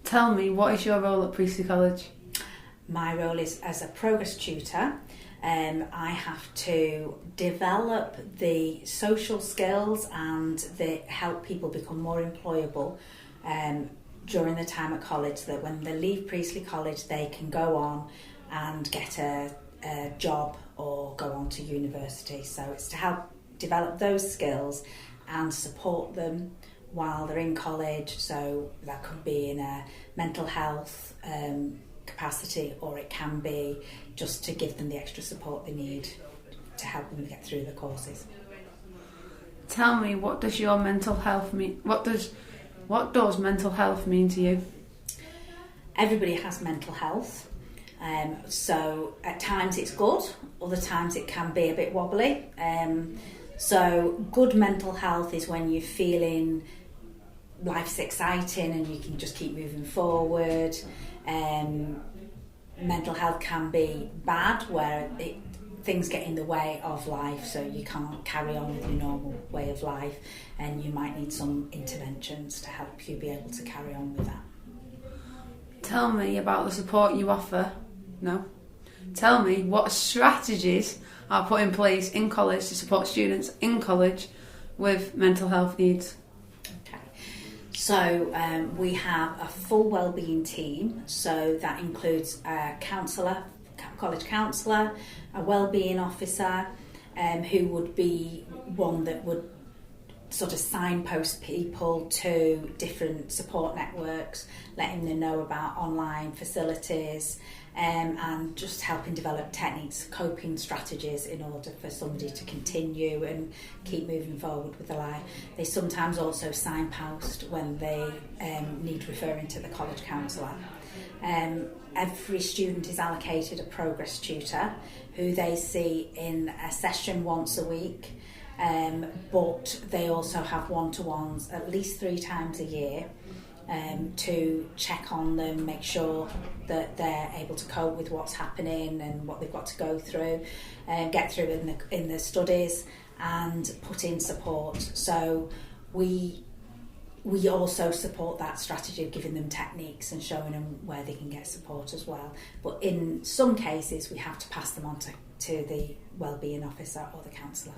Tell me, what is your role at Priestley College? My role is as a progress tutor. I have to develop the social skills and help people become more employable during the time at college, so that when they leave Priestley College they can go on and get a job or go on to university. So it's to help develop those skills and support them while they're in college. So that could be in a mental health capacity, or it can be just to give them the extra support they need to help them get through the courses. Tell me, what does your mental health mean? What does mental health mean to you? Everybody has mental health, so at times it's good, other times it can be a bit wobbly. So good mental health is when you're feeling life's exciting and you can just keep moving forward. Mental health can be bad, where things get in the way of life, so you can't carry on with your normal way of life, and you might need some interventions to help you be able to carry on with that. Tell me about the support you offer. Tell me what strategies are put in place in college to support students in college with mental health needs. So we have a full wellbeing team, so that includes a counsellor, college counsellor, a wellbeing officer, who would be one that would sort of signpost people to different support networks, letting them know about online facilities, and just helping develop techniques, coping strategies in order for somebody to continue and keep moving forward with their life. They sometimes also signpost when they need referring to the college counsellor. Every student is allocated a progress tutor who they see in a session once a week, but they also have one-to-ones at least 3 times a year to check on them, make sure that they're able to cope with what's happening and what they've got to go through, get through in the studies, and put in support. So we also support that strategy of giving them techniques and showing them where they can get support as well. But in some cases we have to pass them on to the wellbeing officer or the counsellor.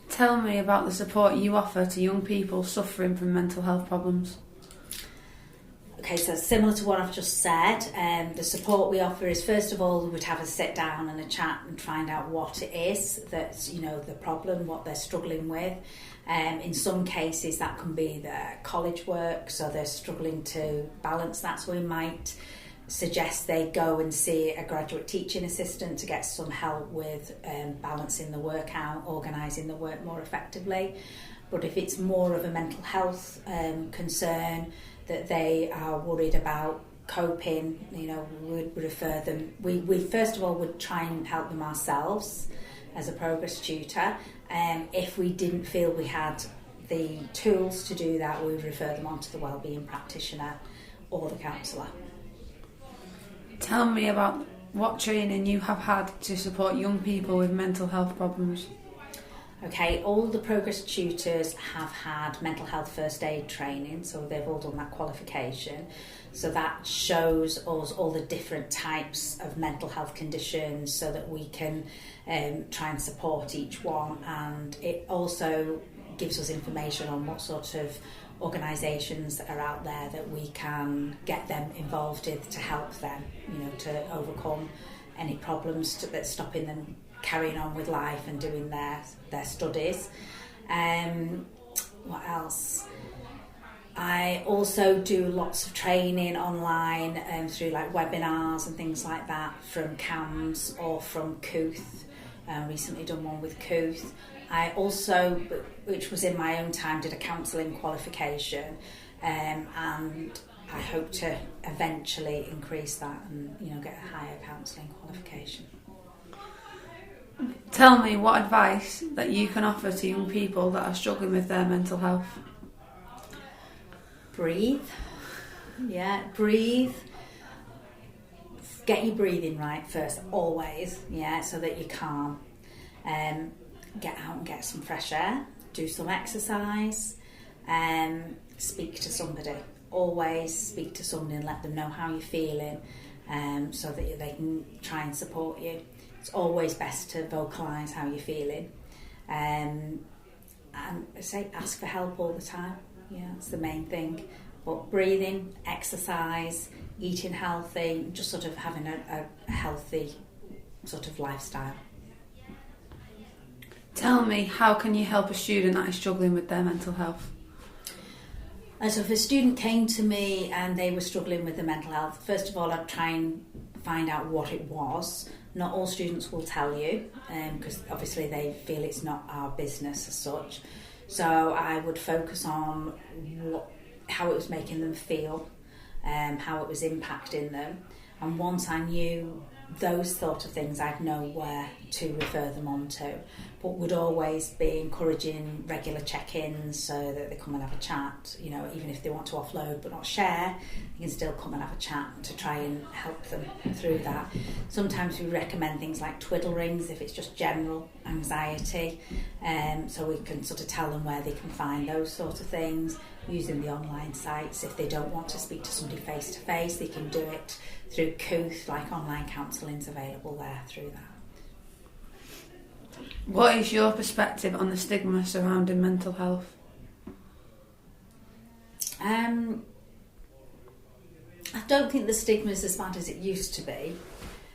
Tell me about the support you offer to young people suffering from mental health problems. Okay, so similar to what I've just said, the support we offer is, first of all, we'd have a sit down and a chat and find out what it is that's, the problem, what they're struggling with. In some cases that can be their college work, so they're struggling to balance that, so we might suggest they go and see a graduate teaching assistant to get some help with balancing the work out, organising the work more effectively. But if it's more of a mental health concern that they are worried about coping, we would refer them. We first of all would try and help them ourselves as a progress tutor. If we didn't feel we had the tools to do that, we would refer them on to the wellbeing practitioner or the counsellor. Tell me about what training you have had to support young people with mental health problems. Okay, all the progress tutors have had mental health first aid training, so they've all done that qualification. So that shows us all the different types of mental health conditions so that we can try and support each one, and it also gives us information on what sort of organisations that are out there that we can get them involved with to help them, to overcome any problems that's stopping them carrying on with life and doing their studies. What else? I also do lots of training online through like webinars and things like that from CAMS or from Cooth. Recently done one with Cooth. I also, which was in my own time, did a counselling qualification, and I hope to eventually increase that and get a higher counselling qualification. Tell me what advice that you can offer to young people that are struggling with their mental health. Breathe. Breathe. Get your breathing right first, always, so that you're calm. Get out and get some fresh air, do some exercise, speak to somebody, always speak to somebody and let them know how you're feeling, so that they can try and support you. It's always best to vocalise how you're feeling, and I say ask for help all the time. Yeah, that's the main thing. But breathing, exercise, eating healthy, just sort of having a healthy sort of lifestyle. Tell me, how can you help a student that is struggling with their mental health? So if a student came to me and they were struggling with their mental health, first of all I'd try and find out what it was. Not all students will tell you, because obviously they feel it's not our business as such. So I would focus on how it was making them feel, how it was impacting them. And once I knew those sort of things, I'd know where to refer them on to. But would always be encouraging regular check-ins so that they come and have a chat. You know, even if they want to offload but not share, they can still come and have a chat to try and help them through that. Sometimes we recommend things like twiddle rings if it's just general anxiety, so we can sort of tell them where they can find those sort of things. Using the online sites, if they don't want to speak to somebody face to face, they can do it through Kooth, like online counselling's available there through that. What is your perspective on the stigma surrounding mental health? I don't think the stigma is as bad as it used to be.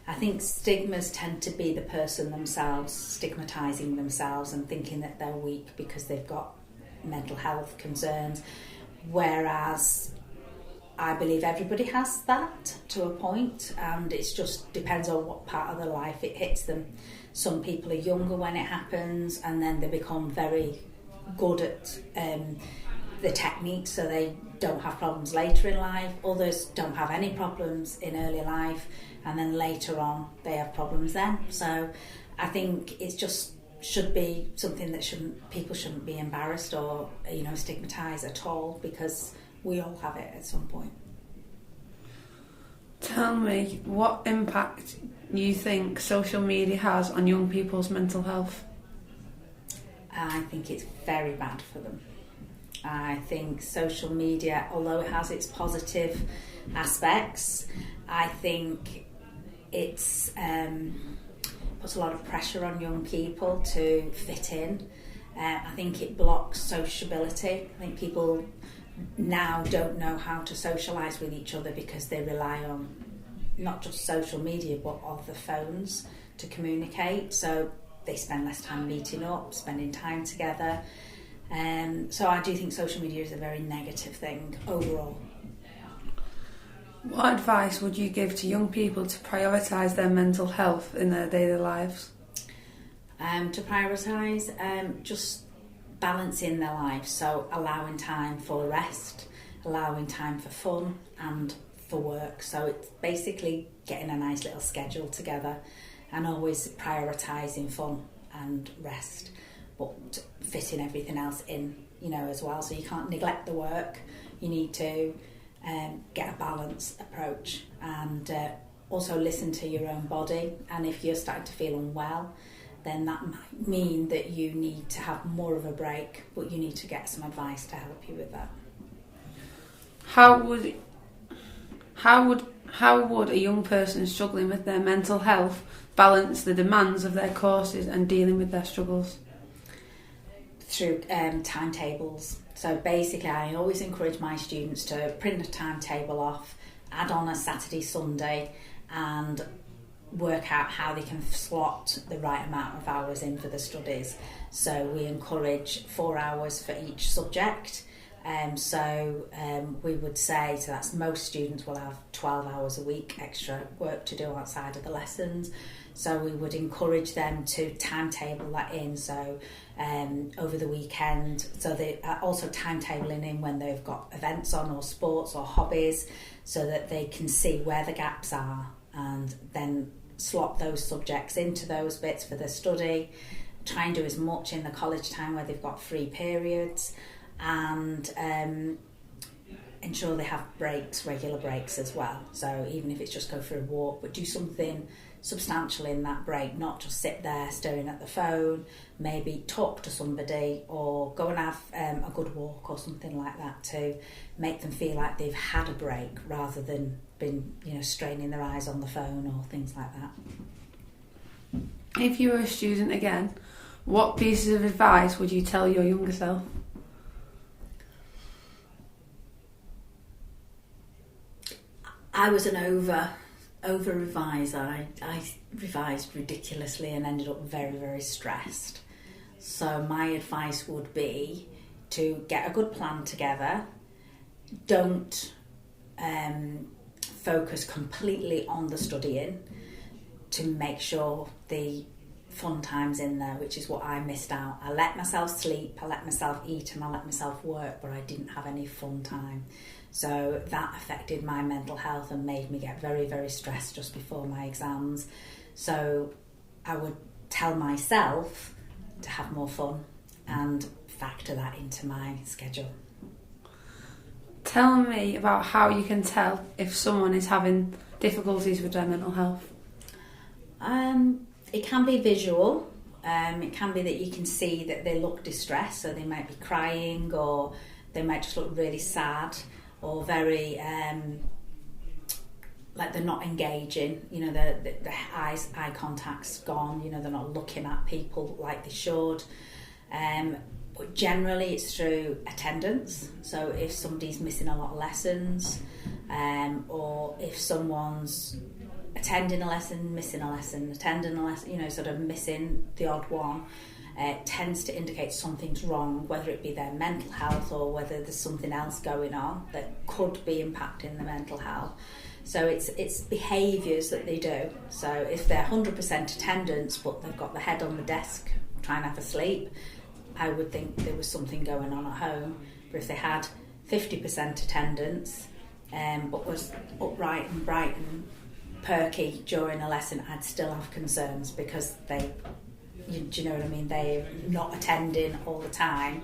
I think stigmas tend to be the person themselves stigmatising themselves and thinking that they're weak because they've got mental health concerns, whereas I believe everybody has that to a point, and it just depends on what part of their life it hits them. Some people are younger when it happens, and then they become very good at the techniques, so they don't have problems later in life. Others don't have any problems in early life, and then later on they have problems then. So I think it's just should be something that people shouldn't be embarrassed or stigmatise at all, because we all have it at some point. Tell me what impact you think social media has on young people's mental health. I think it's very bad for them. I think social media, although it has its positive aspects, I think it's puts a lot of pressure on young people to fit in. I think it blocks sociability. I think people now don't know how to socialise with each other because they rely on not just social media but other phones to communicate. So they spend less time meeting up, spending time together. So I do think social media is a very negative thing overall. What advice would you give to young people to prioritise their mental health in their daily lives? To prioritise, just balancing their lives, so allowing time for rest, allowing time for fun and for work. So it's basically getting a nice little schedule together and always prioritising fun and rest, but fitting everything else in, as well. So you can't neglect the work. You need to get a balanced approach, and also listen to your own body. And if you're starting to feel unwell, then that might mean that you need to have more of a break, but you need to get some advice to help you with that. How would a young person struggling with their mental health balance the demands of their courses and dealing with their struggles? Through timetables. So basically I always encourage my students to print a timetable off, add on a Saturday, Sunday, and work out how they can slot the right amount of hours in for the studies. So we encourage 4 hours for each subject. We would say, so that's most students will have 12 hours a week extra work to do outside of the lessons. So we would encourage them to timetable that in, so over the weekend. So they are also timetabling in when they've got events on or sports or hobbies, so that they can see where the gaps are and then slot those subjects into those bits for their study. Try and do as much in the college time where they've got free periods, and ensure they have breaks, regular breaks as well. So even if it's just go for a walk, but do something substantial in that break, not just sit there staring at the phone, maybe talk to somebody or go and have a good walk or something like that to make them feel like they've had a break rather than been, straining their eyes on the phone or things like that. If you were a student again, what pieces of advice would you tell your younger self? I was an over reviser. I revised ridiculously and ended up very, very stressed. So my advice would be to get a good plan together. Don't focus completely on the studying, to make sure the fun time's in there, which is what I missed out. I let myself sleep, I let myself eat, and I let myself work, but I didn't have any fun time. So that affected my mental health and made me get very, very stressed just before my exams. So I would tell myself to have more fun and factor that into my schedule. Tell me about how you can tell if someone is having difficulties with their mental health. It can be visual. It can be that you can see that they look distressed, so they might be crying, or they might just look really sad, or very like they're not engaging. The eye contact's gone. They're not looking at people like they should. But generally, it's through attendance. So if somebody's missing a lot of lessons, or if someone's attending a lesson, missing a lesson, attending a lesson, sort of missing the odd one, tends to indicate something's wrong, whether it be their mental health or whether there's something else going on that could be impacting the mental health. So it's behaviours that they do. So if they're 100% attendance but they've got the head on the desk trying to have a sleep, I would think there was something going on at home. But if they had 50% attendance but was upright and bright and perky during a lesson, I'd still have concerns, because do you know what I mean? They're not attending all the time,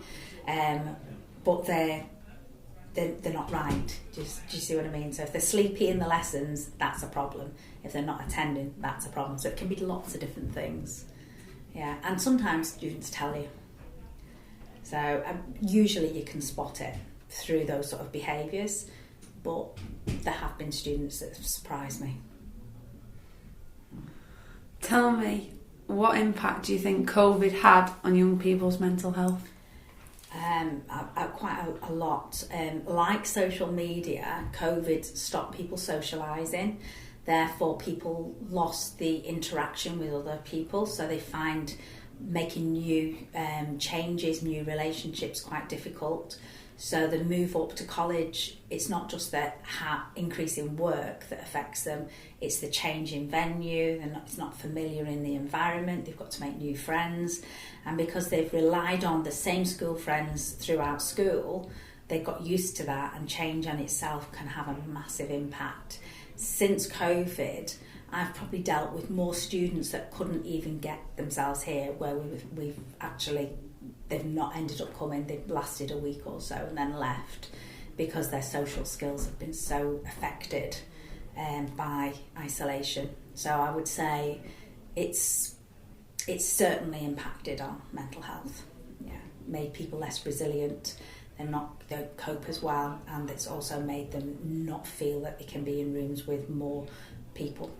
but they're not right. Do you see what I mean? So if they're sleepy in the lessons, that's a problem. If they're not attending, that's a problem. So it can be lots of different things. Yeah, and sometimes students tell you. So usually you can spot it through those sort of behaviours, but there have been students that have surprised me. Tell me, what impact do you think COVID had on young people's mental health? Quite a lot. Like social media, COVID stopped people socialising. Therefore, people lost the interaction with other people, so they find making new changes, new relationships quite difficult. So the move up to college, it's not just the increase in work that affects them, it's the change in venue, it's not familiar in the environment, they've got to make new friends, and because they've relied on the same school friends throughout school, they've got used to that, and change on itself can have a massive impact. Since COVID, I've probably dealt with more students that couldn't even get themselves here, where we've actually, they've not ended up coming, they've lasted a week or so and then left, because their social skills have been so affected by isolation. So I would say it's certainly impacted on mental health. Yeah, made people less resilient, they don't cope as well, and it's also made them not feel that they can be in rooms with more people.